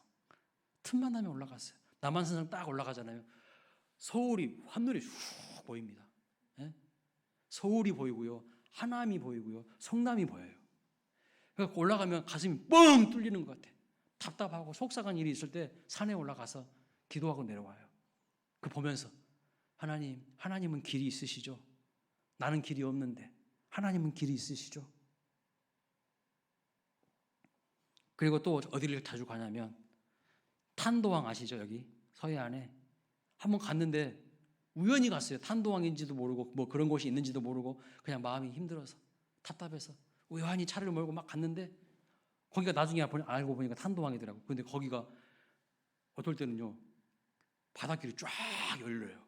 틈만 나면 올라갔어요. 남한산성 딱 올라가잖아요. 서울이 한눈에 슉 보입니다. 예? 서울이 보이고요, 하남이 보이고요, 성남이 보여요. 그러니까 올라가면 가슴이 뻥 뚫리는 것 같아. 답답하고 속상한 일이 있을 때 산에 올라가서 기도하고 내려와요. 그 보면서 하나님은 길이 있으시죠? 나는 길이 없는데 하나님은 길이 있으시죠? 그리고 또 어디를 자주 가냐면 탄도항 아시죠? 여기 서해안에 한번 갔는데 우연히 갔어요. 탄도항인지도 모르고 뭐 그런 곳이 있는지도 모르고 그냥 마음이 힘들어서 답답해서 우연히 차를 몰고 막 갔는데 거기가 나중에 알고 보니까 탄도항이더라고. 근데 거기가 어떨 때는요, 바닷길이 쫙 열려요.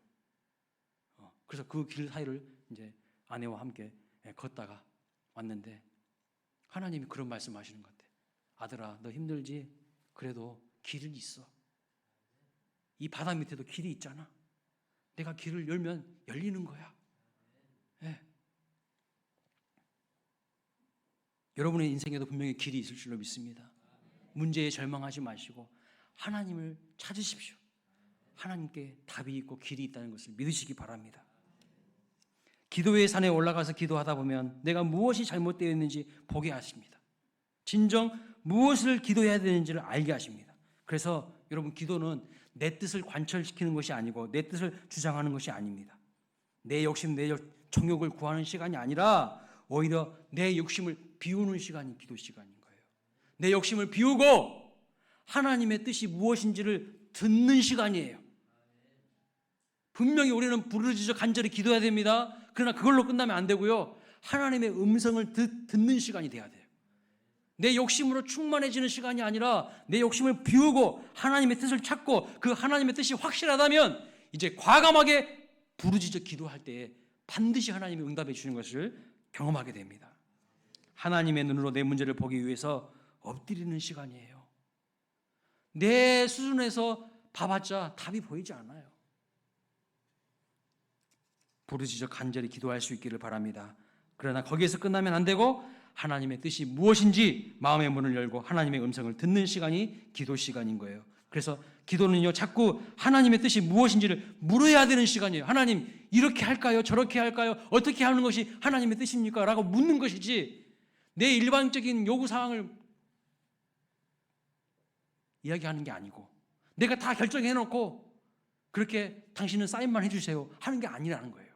그래서 그 길 사이를 이제 아내와 함께 걷다가 왔는데 하나님이 그런 말씀하시는 것 같아요. 아들아, 너 힘들지? 그래도 길은 있어. 이 바다 밑에도 길이 있잖아. 내가 길을 열면 열리는 거야. 네. 여러분의 인생에도 분명히 길이 있을 줄로 믿습니다. 문제에 절망하지 마시고 하나님을 찾으십시오. 하나님께 답이 있고 길이 있다는 것을 믿으시기 바랍니다. 기도의 산에 올라가서 기도하다 보면 내가 무엇이 잘못되어 있는지 보게 하십니다. 진정 무엇을 기도해야 되는지를 알게 하십니다. 그래서 여러분, 기도는 내 뜻을 관철시키는 것이 아니고 내 뜻을 주장하는 것이 아닙니다. 내 욕심, 내 정욕을 구하는 시간이 아니라 오히려 내 욕심을 비우는 시간이 기도 시간인 거예요. 내 욕심을 비우고 하나님의 뜻이 무엇인지를 듣는 시간이에요. 분명히 우리는 부르짖어 간절히 기도해야 됩니다. 그러나 그걸로 끝나면 안 되고요. 하나님의 음성을 듣는 시간이 돼야 돼요. 내 욕심으로 충만해지는 시간이 아니라 내 욕심을 비우고 하나님의 뜻을 찾고 그 하나님의 뜻이 확실하다면 이제 과감하게 부르짖어 기도할 때에 반드시 하나님이 응답해 주시는 것을 경험하게 됩니다. 하나님의 눈으로 내 문제를 보기 위해서 엎드리는 시간이에요. 내 수준에서 봐봤자 답이 보이지 않아요. 부르짖어 간절히 기도할 수 있기를 바랍니다. 그러나 거기에서 끝나면 안 되고 하나님의 뜻이 무엇인지 마음의 문을 열고 하나님의 음성을 듣는 시간이 기도 시간인 거예요. 그래서 기도는요, 자꾸 하나님의 뜻이 무엇인지를 물어야 되는 시간이에요. 하나님, 이렇게 할까요? 저렇게 할까요? 어떻게 하는 것이 하나님의 뜻입니까? 라고 묻는 것이지 내 일반적인 요구사항을 이야기하는 게 아니고 내가 다 결정해놓고 그렇게 당신은 사인만 해주세요 하는 게 아니라는 거예요.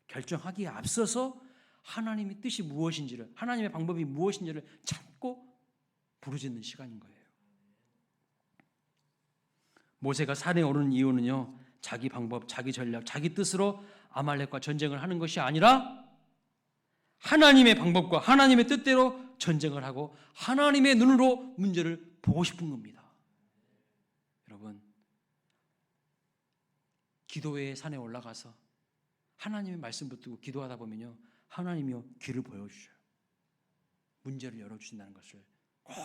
결정하기에 앞서서 하나님의 뜻이 무엇인지를, 하나님의 방법이 무엇인지를 찾고 부르짖는 시간인 거예요. 모세가 산에 오르는 이유는요, 자기 방법, 자기 전략, 자기 뜻으로 아말렉과 전쟁을 하는 것이 아니라 하나님의 방법과 하나님의 뜻대로 전쟁을 하고 하나님의 눈으로 문제를 보고 싶은 겁니다. 여러분, 기도의 산에 올라가서 하나님의 말씀 붙들고 기도하다 보면요, 하나님이요 길을 보여주셔요. 문제를 열어주신다는 것을 꼭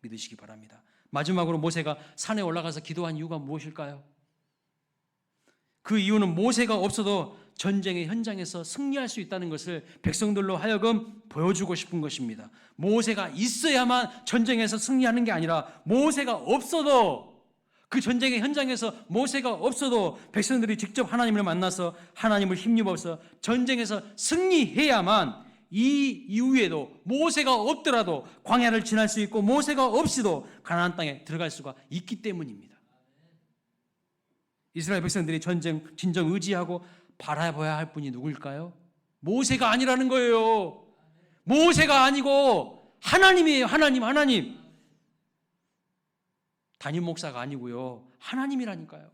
믿으시기 바랍니다. 마지막으로 모세가 산에 올라가서 기도한 이유가 무엇일까요? 그 이유는 모세가 없어도 전쟁의 현장에서 승리할 수 있다는 것을 백성들로 하여금 보여주고 싶은 것입니다. 모세가 있어야만 전쟁에서 승리하는 게 아니라 모세가 없어도, 그 전쟁의 현장에서 모세가 없어도 백성들이 직접 하나님을 만나서 하나님을 힘입어서 전쟁에서 승리해야만 이 이후에도 모세가 없더라도 광야를 지날 수 있고 모세가 없이도 가나안 땅에 들어갈 수가 있기 때문입니다. 이스라엘 백성들이 진정 의지하고 바라봐야 할 분이 누구일까요? 모세가 아니라는 거예요. 모세가 아니고 하나님이에요. 하나님. 담임 목사가 아니고요, 하나님이라니까요.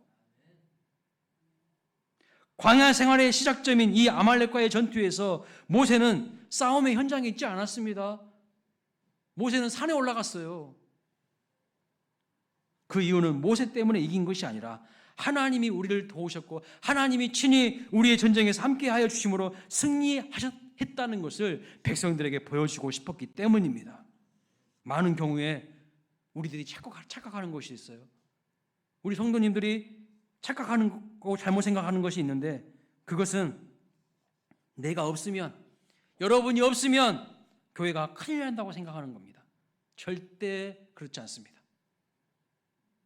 광야 생활의 시작점인 이 아말렉과의 전투에서 모세는 싸움의 현장에 있지 않았습니다. 모세는 산에 올라갔어요. 그 이유는 모세 때문에 이긴 것이 아니라 하나님이 우리를 도우셨고 하나님이 친히 우리의 전쟁에서 함께하여 주심으로 승리했다는 것을 백성들에게 보여주고 싶었기 때문입니다. 많은 경우에 우리들이 착각하는 것이 있어요. 우리 성도님들이 착각하는 거, 잘못 생각하는 것이 있는데, 그것은 내가 없으면, 여러분이 없으면 교회가 큰일 난다고 생각하는 겁니다. 절대 그렇지 않습니다.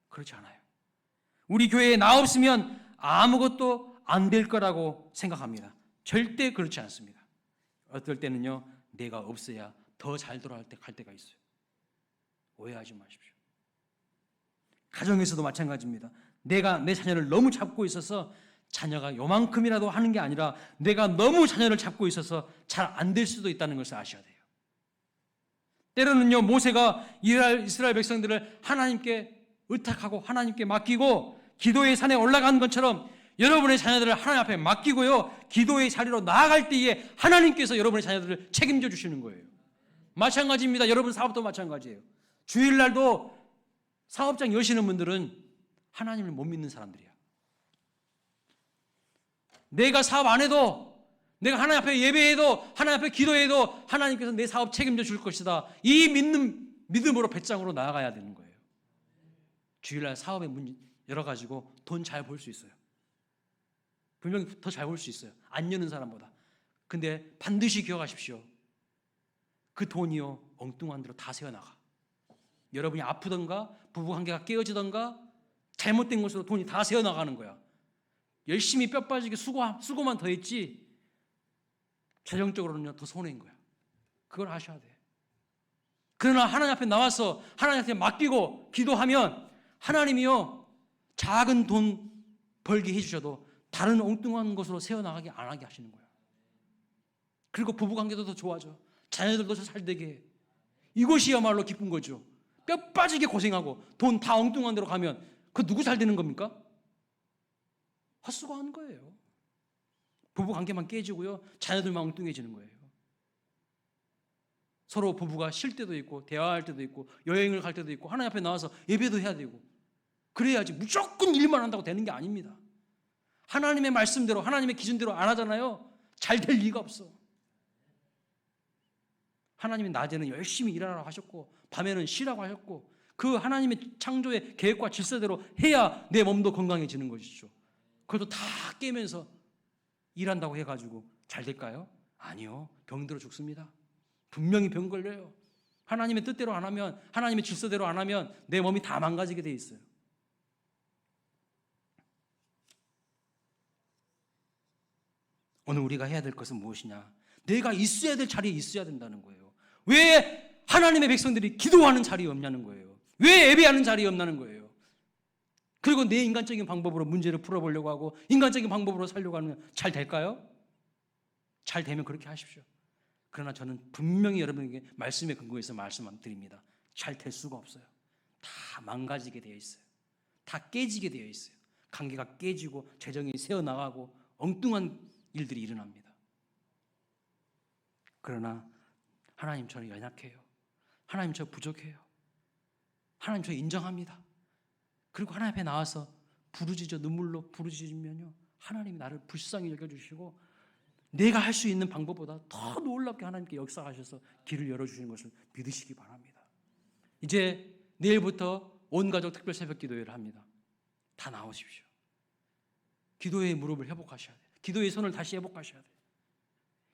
그렇지 않아요. 우리 교회에 나 없으면 아무것도 안 될 거라고 생각합니다. 절대 그렇지 않습니다. 어떨 때는요, 내가 없어야 더 잘 돌아갈 때가 있어요. 오해하지 마십시오. 가정에서도 마찬가지입니다. 내가 내 자녀를 너무 잡고 있어서 자녀가 요만큼이라도 하는 게 아니라 내가 너무 자녀를 잡고 있어서 잘 안 될 수도 있다는 것을 아셔야 돼요. 때로는요, 모세가 이스라엘 백성들을 하나님께 의탁하고 하나님께 맡기고 기도의 산에 올라간 것처럼 여러분의 자녀들을 하나님 앞에 맡기고요, 기도의 자리로 나아갈 때에 하나님께서 여러분의 자녀들을 책임져 주시는 거예요. 마찬가지입니다. 여러분 사업도 마찬가지예요. 주일날도 사업장 여시는 분들은 하나님을 못 믿는 사람들이야. 내가 사업 안 해도 내가 하나님 앞에 예배해도 하나님 앞에 기도해도 하나님께서 내 사업 책임져 줄 것이다. 이 믿음으로 배짱으로 나아가야 되는 거예요. 주일날 사업의 문 열어가지고 돈 잘 벌 수 있어요. 분명히 더 잘 벌 수 있어요. 안 여는 사람보다. 근데 반드시 기억하십시오. 그 돈이요 엉뚱한 데로 다 새어나가. 여러분이 아프던가 부부관계가 깨어지던가 잘못된 것으로 돈이 다 새어나가는 거야. 열심히 뼈 빠지게 수고만 더 했지 재정적으로는요 더 손해인 거야. 그걸 아셔야 돼. 그러나 하나님 앞에 나와서 하나님한테 맡기고 기도하면 하나님이요 작은 돈 벌게 해주셔도 다른 엉뚱한 것으로 새어나가게 안 하게 하시는 거야. 그리고 부부관계도 더 좋아져. 자녀들도 더 잘되게 해. 이것이야말로 기쁜 거죠. 뼈 빠지게 고생하고 돈 다 엉뚱한 데로 가면 그 누구 잘 되는 겁니까? 헛수고하는 거예요. 부부관계만 깨지고요 자녀들만 엉뚱해지는 거예요. 서로 부부가 쉴 때도 있고 대화할 때도 있고 여행을 갈 때도 있고 하나님 앞에 나와서 예배도 해야 되고 그래야지 무조건 일만 한다고 되는 게 아닙니다. 하나님의 말씀대로 하나님의 기준대로 안 하잖아요. 잘 될 리가 없어. 하나님이 낮에는 열심히 일하라고 하셨고 밤에는 쉬라고 하셨고 그 하나님의 창조의 계획과 질서대로 해야 내 몸도 건강해지는 것이죠. 그것도 다 깨면서 일한다고 해가지고 잘 될까요? 아니요. 병들어 죽습니다. 분명히 병 걸려요. 하나님의 뜻대로 안 하면 하나님의 질서대로 안 하면 내 몸이 다 망가지게 돼 있어요. 오늘 우리가 해야 될 것은 무엇이냐? 내가 있어야 될 자리에 있어야 된다는 거예요. 왜 하나님의 백성들이 기도하는 자리에 없냐는 거예요. 왜 예배하는 자리에 없냐는 거예요. 그리고 내 인간적인 방법으로 문제를 풀어보려고 하고 인간적인 방법으로 살려고 하면 잘 될까요? 잘 되면 그렇게 하십시오. 그러나 저는 분명히 여러분에게 말씀에 근거해서 말씀드립니다. 잘 될 수가 없어요. 다 망가지게 되어 있어요. 다 깨지게 되어 있어요. 관계가 깨지고 재정이 새어나가고 엉뚱한 일들이 일어납니다. 그러나 하나님 저는 연약해요. 하나님 저 부족해요. 하나님 저 인정합니다. 그리고 하나님 앞에 나와서 부르짖어 눈물로 부르짖으면요 하나님이 나를 불쌍히 여겨주시고 내가 할 수 있는 방법보다 더 놀랍게 하나님께 역사하셔서 길을 열어주시는 것을 믿으시기 바랍니다. 이제 내일부터 온 가족 특별 새벽 기도회를 합니다. 다 나오십시오. 기도의 무릎을 회복하셔야 돼요. 기도의 손을 다시 회복하셔야 돼요.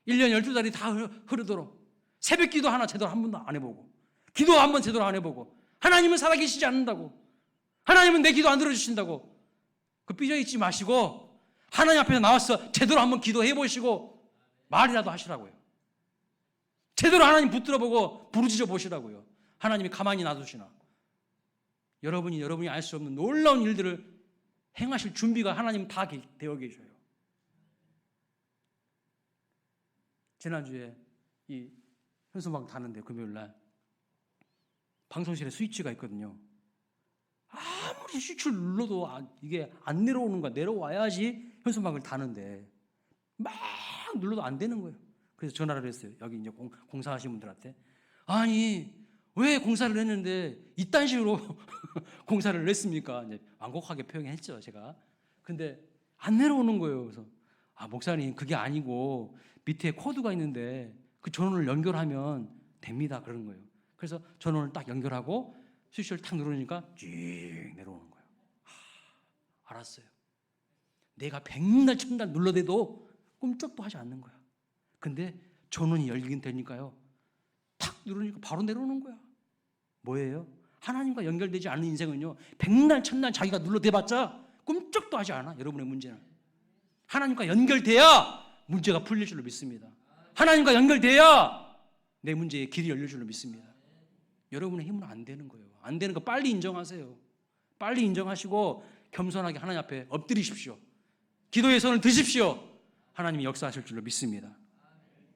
1년 12달이 다 흐르도록 새벽 기도 하나 제대로 한 번도 안 해보고 기도 한 번 제대로 안 해보고 하나님은 살아계시지 않는다고 하나님은 내 기도 안 들어주신다고 그 삐져있지 마시고 하나님 앞에 나와서 제대로 한번 기도해 보시고 말이라도 하시라고요. 제대로 하나님 붙들어보고 부르짖어 보시라고요. 하나님이 가만히 놔두시나. 여러분이 알 수 없는 놀라운 일들을 행하실 준비가 하나님 다 되어 계셔요. 지난주에 이 현수막 다는데 금요일날 방송실에 스위치가 있거든요. 아무리 스위치를 눌러도 이게 안 내려오는 거야. 내려와야지 현수막을 다는데 막 눌러도 안 되는 거예요. 그래서 전화를 했어요. 여기 이제 공사하신 분들한테 아니 왜 공사를 했는데 이딴 식으로 공사를 했습니까? 이제 완곡하게 표현했죠 제가. 근데 안 내려오는 거예요. 그래서 목사님 그게 아니고 밑에 코드가 있는데 그 전원을 연결하면 됩니다. 그러는 거예요. 그래서 전원을 딱 연결하고 스위치를 탁 누르니까 쭉 내려오는 거예요. 알았어요. 내가 백날 천날 눌러대도 꿈쩍도 하지 않는 거야. 근데 전원이 열리긴 되니까요. 탁 누르니까 바로 내려오는 거야. 뭐예요? 하나님과 연결되지 않은 인생은요. 백날 천날 자기가 눌러대봤자 꿈쩍도 하지 않아. 여러분의 문제는. 하나님과 연결돼야 문제가 풀릴 줄로 믿습니다. 하나님과 연결돼야 내 문제에 길이 열릴 줄로 믿습니다. 여러분의 힘은 안 되는 거예요. 안 되는 거 빨리 인정하세요. 빨리 인정하시고 겸손하게 하나님 앞에 엎드리십시오. 기도의 손을 드십시오. 하나님이 역사하실 줄로 믿습니다.